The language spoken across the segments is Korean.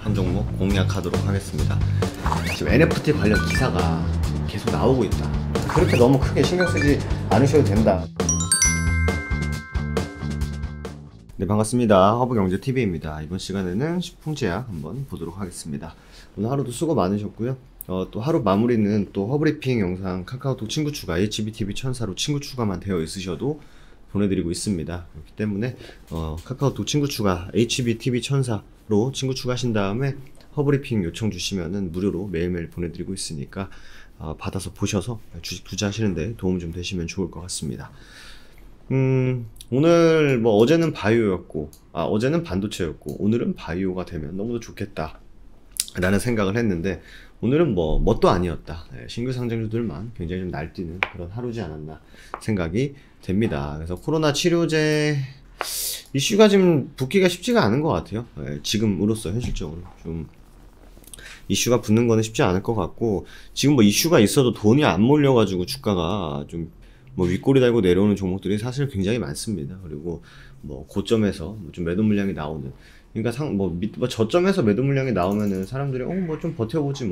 한 종목 공략하도록 하겠습니다. 지금 NFT 관련 기사가 계속 나오고 있다. 그렇게 너무 크게 신경 쓰지 않으셔도 된다. 네, 반갑습니다. 허브경제TV입니다. 이번 시간에는 신풍제약 한번 보도록 하겠습니다. 오늘 하루도 수고 많으셨고요. 또 하루 마무리는 또 허브리핑 영상 카카오톡 친구 추가 HBTV 천사로 친구 추가만 되어 있으셔도 보내드리고 있습니다. 그렇기 때문에 카카오톡 친구 추가 HBTV 천사로 친구 추가하신 다음에 허브리핑 요청 주시면은 무료로 매일매일 보내드리고 있으니까 받아서 보셔서 주식 투자하시는데 도움 좀 되시면 좋을 것 같습니다. 오늘 뭐 어제는 바이오였고 어제는 반도체였고 오늘은 바이오가 되면 너무도 좋겠다 라는 생각을 했는데 오늘은 뭣도 아니었다. 신규 상장주들만 굉장히 좀 날뛰는 그런 하루지 않았나 생각이 됩니다. 그래서 코로나 치료제 이슈가 지금 붙기가 쉽지가 않은 것 같아요. 지금으로서 현실적으로 좀 이슈가 붙는 거는 쉽지 않을 것 같고, 지금 뭐 이슈가 있어도 돈이 안 몰려가지고 주가가 좀 윗꼬리 달고 내려오는 종목들이 사실 굉장히 많습니다. 그리고 고점에서 좀 매도 물량이 나오는, 그러니까 저점에서 매도 물량이 나오면은 사람들이 좀 버텨보지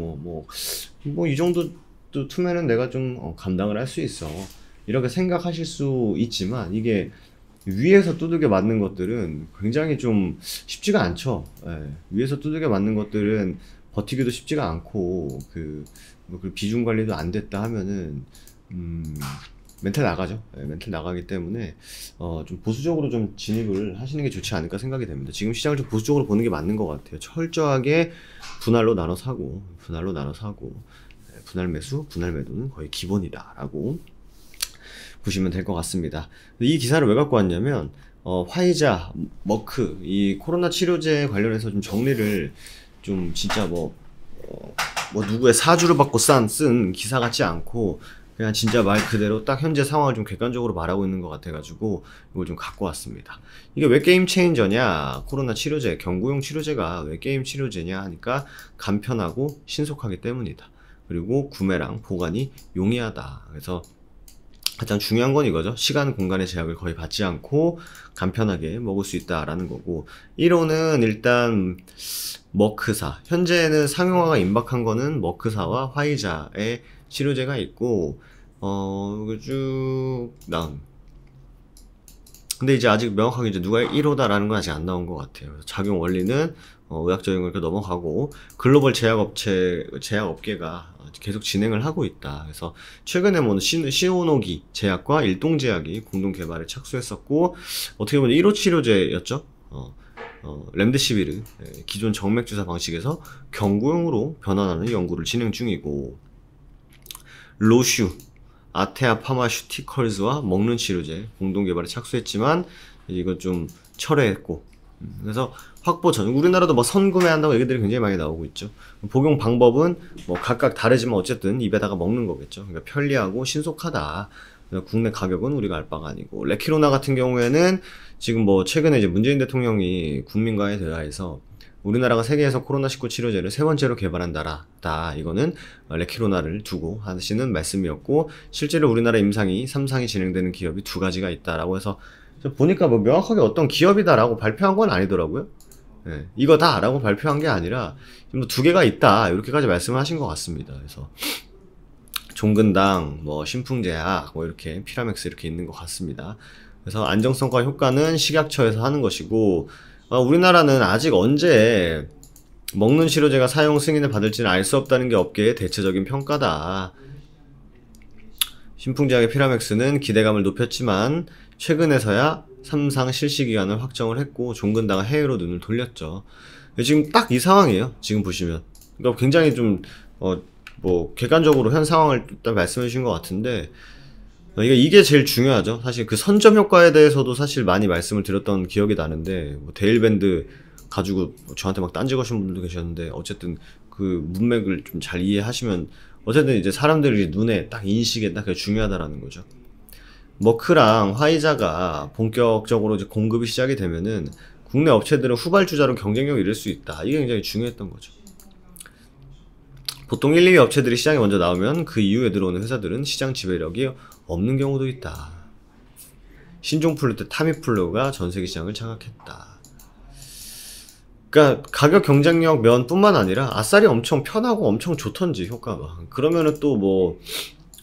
이 정도 투매는 내가 좀 감당을 할 수 있어 이렇게 생각하실 수 있지만, 이게 위에서 두들겨 맞는 것들은 굉장히 좀 쉽지가 않죠. 위에서 두들겨 맞는 것들은 버티기도 쉽지가 않고, 그 비중 관리도 안 됐다 하면은 멘탈 나가죠. 멘탈 나가기 때문에 좀 보수적으로 좀 진입을 하시는 게 좋지 않을까 생각이 됩니다. 지금 시장을 좀 보수적으로 보는 게 맞는 것 같아요. 철저하게 분할로 나눠 사고 분할 매수, 분할 매도는 거의 기본이다 라고 보시면 될 것 같습니다. 이 기사를 왜 갖고 왔냐면 화이자, 머크, 이 코로나 치료제 관련해서 좀 정리를 좀 진짜 누구의 사주를 받고 쓴 기사 같지 않고, 그냥 진짜 말 그대로 딱 현재 상황을 좀 객관적으로 말하고 있는 것 같아가지고 이걸 좀 갖고 왔습니다. 이게 왜 게임 체인저냐, 코로나 치료제, 경구용 치료제가 왜 게임 치료제냐 하니까 간편하고 신속하기 때문이다. 그리고 구매랑 보관이 용이하다. 그래서 가장 중요한 건 이거죠. 시간, 공간의 제약을 거의 받지 않고 간편하게 먹을 수 있다라는 거고, 1호는 일단 머크사, 현재는 상용화가 임박한 거는 머크사와 화이자의 치료제가 있고, 쭉 나온. 근데 이제 아직 명확하게 이제 누가 1호다라는 건 아직 안 나온 것 같아요. 작용 원리는 의학적인 걸 이렇게 넘어가고, 글로벌 제약업계가 계속 진행을 하고 있다. 그래서 최근에 시오노기 제약과 일동제약이 공동 개발에 착수했었고, 어떻게 보면 1호 치료제였죠. 렘데시비르, 기존 정맥주사 방식에서 경구용으로 변환하는 연구를 진행 중이고, 로슈, 아테아 파마슈티컬즈와 먹는 치료제 공동 개발에 착수했지만 이거 좀 철회했고, 그래서 확보 전, 우리나라도 선구매한다고 얘기들이 굉장히 많이 나오고 있죠. 복용 방법은 각각 다르지만 어쨌든 입에다가 먹는 거겠죠. 그러니까 편리하고 신속하다. 국내 가격은 우리가 알 바가 아니고, 레키로나 같은 경우에는 지금 최근에 이제 문재인 대통령이 국민과의 대화에서 우리나라가 세계에서 코로나19 치료제를 세 번째로 개발한 나라다. 이거는 레키로나를 두고 하시는 말씀이었고, 실제로 우리나라 임상이 3상이 진행되는 기업이 2가지가 있다라고 해서 보니까 명확하게 어떤 기업이다라고 발표한 건 아니더라고요. 이거다라고 발표한 게 아니라 2개가 있다 이렇게까지 말씀을 하신 것 같습니다. 그래서 종근당, 신풍제약, 이렇게 피라맥스 이렇게 있는 것 같습니다. 그래서 안정성과 효과는 식약처에서 하는 것이고, 우리나라는 아직 언제 먹는 치료제가 사용 승인을 받을지는 알 수 없다는 게 업계의 대체적인 평가다. 신풍제약의 피라맥스는 기대감을 높였지만 최근에서야 3상 실시기간을 확정을 했고, 종근당은 해외로 눈을 돌렸죠. 지금 딱 이 상황이에요. 지금 보시면. 그러니까 굉장히 좀 객관적으로 현 상황을 일단 말씀해 주신 것 같은데, 이게 제일 중요하죠. 사실 그 선점 효과에 대해서도 사실 많이 말씀을 드렸던 기억이 나는데, 데일밴드 가지고 저한테 딴지 거신 분들도 계셨는데, 어쨌든 그 문맥을 좀 잘 이해하시면, 어쨌든 이제 사람들이 눈에 딱 인식에 딱 그게 중요하다라는 거죠. 머크랑 화이자가 본격적으로 이제 공급이 시작이 되면은 국내 업체들은 후발주자로 경쟁력을 잃을 수 있다. 이게 굉장히 중요했던 거죠. 보통 1, 2위 업체들이 시장에 먼저 나오면 그 이후에 들어오는 회사들은 시장 지배력이 없는 경우도 있다. 신종플루 때 타미플루가 전세계 시장을 장악했다. 그러니까 가격 경쟁력 면뿐만 아니라 아싸리 엄청 편하고 엄청 좋던지 효과가. 그러면은 또 뭐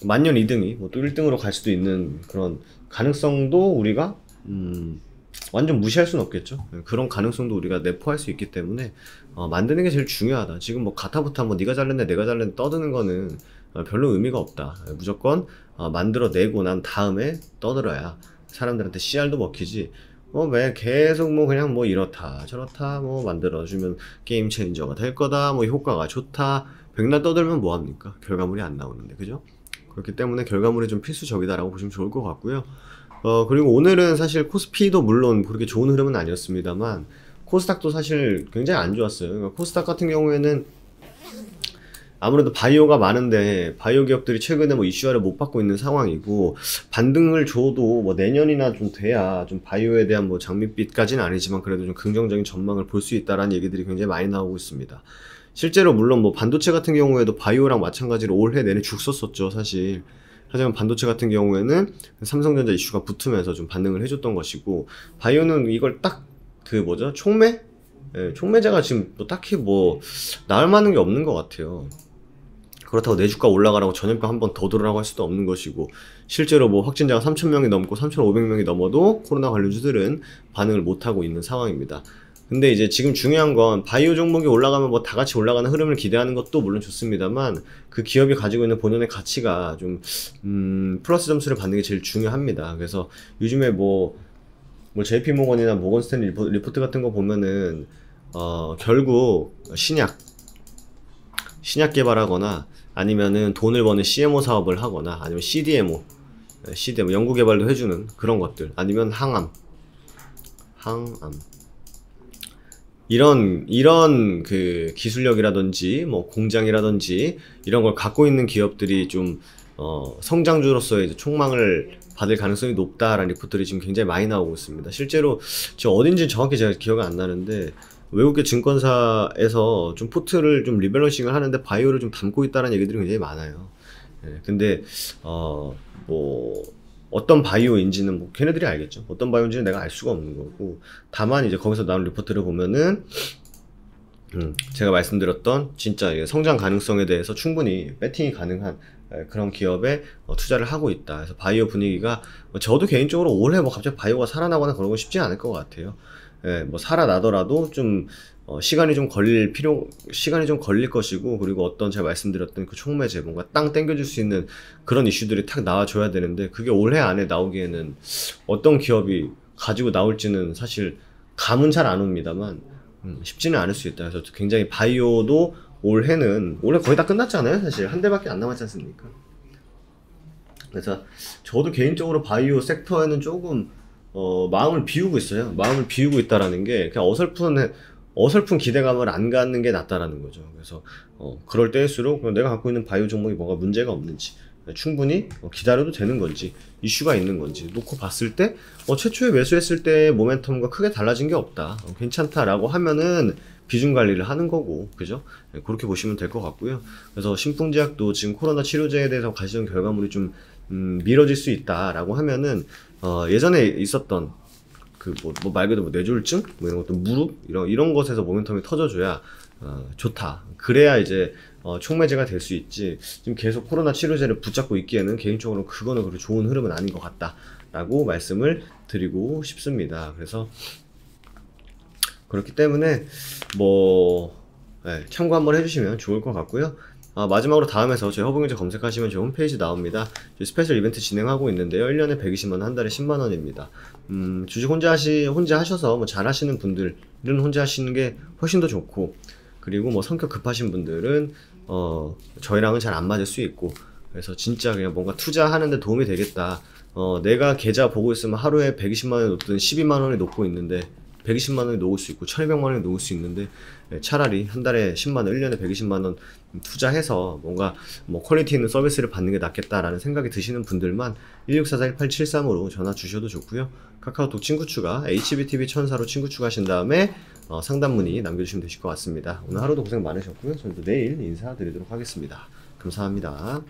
만년 2등이 뭐 또 1등으로 갈 수도 있는 그런 가능성도 우리가 완전 무시할 수는 없겠죠. 그런 가능성도 우리가 내포할 수 있기 때문에 만드는 게 제일 중요하다. 지금 뭐 가타부타 뭐 네가 잘렸네 내가 잘렸네 떠드는 거는 별로 의미가 없다. 무조건 만들어내고 난 다음에 떠들어야 사람들한테 CR도 먹히지. 왜 계속 뭐 그냥 뭐 이렇다 저렇다 뭐 만들어주면 게임 체인저가 될 거다 뭐 효과가 좋다 백날 떠들면 뭐합니까? 결과물이 안 나오는데 그죠? 그렇기 때문에 결과물이 좀 필수적이다라고 보시면 좋을 것 같고요. 그리고 오늘은 사실 코스피도 물론 그렇게 좋은 흐름은 아니었습니다만 코스닥도 사실 굉장히 안 좋았어요. 그러니까 코스닥 같은 경우에는 아무래도 바이오가 많은데 바이오 기업들이 최근에 뭐 이슈화를 못 받고 있는 상황이고 반등을 줘도 뭐 내년이나 좀 돼야 좀 바이오에 대한 뭐 장밋빛까지는 아니지만 그래도 좀 긍정적인 전망을 볼 수 있다라는 얘기들이 굉장히 많이 나오고 있습니다. 실제로 물론 뭐 반도체 같은 경우에도 바이오랑 마찬가지로 올해 내내 죽 썼었죠 사실. 하지만 반도체 같은 경우에는 삼성전자 이슈가 붙으면서 좀 반등을 해줬던 것이고 바이오는 이걸 딱 그 뭐죠 촉매? 예, 촉매제가 지금 뭐 딱히 뭐 나을 만한 게 없는 것 같아요. 그렇다고 내 주가 올라가라고 전염병 한 번 더 들어라고 할 수도 없는 것이고 실제로 뭐 확진자가 3,000명이 넘고 3,500명이 넘어도 코로나 관련주들은 반응을 못하고 있는 상황입니다. 근데 이제 지금 중요한 건 바이오 종목이 올라가면 뭐 다 같이 올라가는 흐름을 기대하는 것도 물론 좋습니다만 그 기업이 가지고 있는 본연의 가치가 좀 플러스 점수를 받는 게 제일 중요합니다. 그래서 요즘에 뭐 JP모건이나 모건스탠리 리포트 같은 거 보면은 결국 신약 개발하거나 아니면은 돈을 버는 CMO 사업을 하거나 아니면 CDMO 연구개발도 해주는 그런 것들 아니면 항암 이런 그 기술력이라든지 뭐 공장이라든지 이런 걸 갖고 있는 기업들이 좀 성장주로서의 이제 촉망을 받을 가능성이 높다라는 리포트들이 지금 굉장히 많이 나오고 있습니다. 실제로 저 어딘지 정확히 제가 기억이 안 나는데 외국계 증권사에서 좀 포트를 좀 리밸런싱을 하는데 바이오를 좀 담고 있다는 얘기들이 굉장히 많아요. 예, 근데 뭐 어떤 바이오인지는 뭐 걔네들이 알겠죠. 어떤 바이오인지는 내가 알 수가 없는 거고 다만 이제 거기서 나온 리포트를 보면은 제가 말씀드렸던 진짜 성장 가능성에 대해서 충분히 배팅이 가능한 그런 기업에 투자를 하고 있다. 그래서 바이오 분위기가 저도 개인적으로 올해 뭐 갑자기 바이오가 살아나거나 그런 건 쉽지 않을 것 같아요. 예, 뭐 살아나더라도 좀 시간이 좀 걸릴 것이고 그리고 어떤 제가 말씀드렸던 그 촉매제 뭔가 땅 땡겨줄 수 있는 그런 이슈들이 탁 나와줘야 되는데 그게 올해 안에 나오기에는 어떤 기업이 가지고 나올지는 사실 감은 잘 안 옵니다만 쉽지는 않을 수 있다. 그래서 굉장히 바이오도 올해 거의 다 끝났잖아요. 사실 한 대밖에 안 남았지 않습니까? 그래서 저도 개인적으로 바이오 섹터에는 조금 마음을 비우고 있어요. 마음을 비우고 있다라는 게 그냥 어설픈 기대감을 안 갖는 게 낫다라는 거죠. 그래서 그럴 때일수록 내가 갖고 있는 바이오 종목이 뭐가 문제가 없는지 충분히 기다려도 되는 건지 이슈가 있는 건지 놓고 봤을 때 최초에 매수했을 때 모멘텀과 크게 달라진 게 없다. 괜찮다라고 하면은 비중 관리를 하는 거고 그죠? 네, 그렇게 보시면 될 것 같고요. 그래서 신풍제약도 지금 코로나 치료제에 대해서 가시는 결과물이 좀 미뤄질 수 있다라고 하면은 예전에 있었던 그 말 그대로 뭐 뇌졸중 뭐 이런 것도 무릎 이런 것에서 모멘텀이 터져줘야 좋다. 그래야 이제 촉매제가 될 수 있지. 지금 계속 코로나 치료제를 붙잡고 있기에는 개인적으로 그거는 그렇게 좋은 흐름은 아닌 것 같다라고 말씀을 드리고 싶습니다. 그래서 그렇기 때문에 참고 한번 해주시면 좋을 것 같고요. 마지막으로 다음에서 저희 허브경제 검색하시면 저희 홈페이지 나옵니다. 저희 스페셜 이벤트 진행하고 있는데요. 1년에 120만원, 한 달에 10만원입니다. 주식 혼자 하셔서 뭐 잘 하시는 분들은 혼자 하시는 게 훨씬 더 좋고, 그리고 뭐 성격 급하신 분들은, 저희랑은 잘 안 맞을 수 있고, 그래서 진짜 그냥 뭔가 투자하는데 도움이 되겠다. 내가 계좌 보고 있으면 하루에 120만원이 놓든 12만원이 놓고 있는데, 120만원이 놓을 수 있고 1200만원이 놓을 수 있는데 차라리 한 달에 10만원, 1년에 120만원 투자해서 뭔가 뭐 퀄리티 있는 서비스를 받는 게 낫겠다라는 생각이 드시는 분들만 1644-1873으로 전화 주셔도 좋고요. 카카오톡 친구 추가, HBTV1004로 친구 추가하신 다음에 상담 문의 남겨주시면 되실 것 같습니다. 오늘 하루도 고생 많으셨고요. 저희도 내일 인사드리도록 하겠습니다. 감사합니다.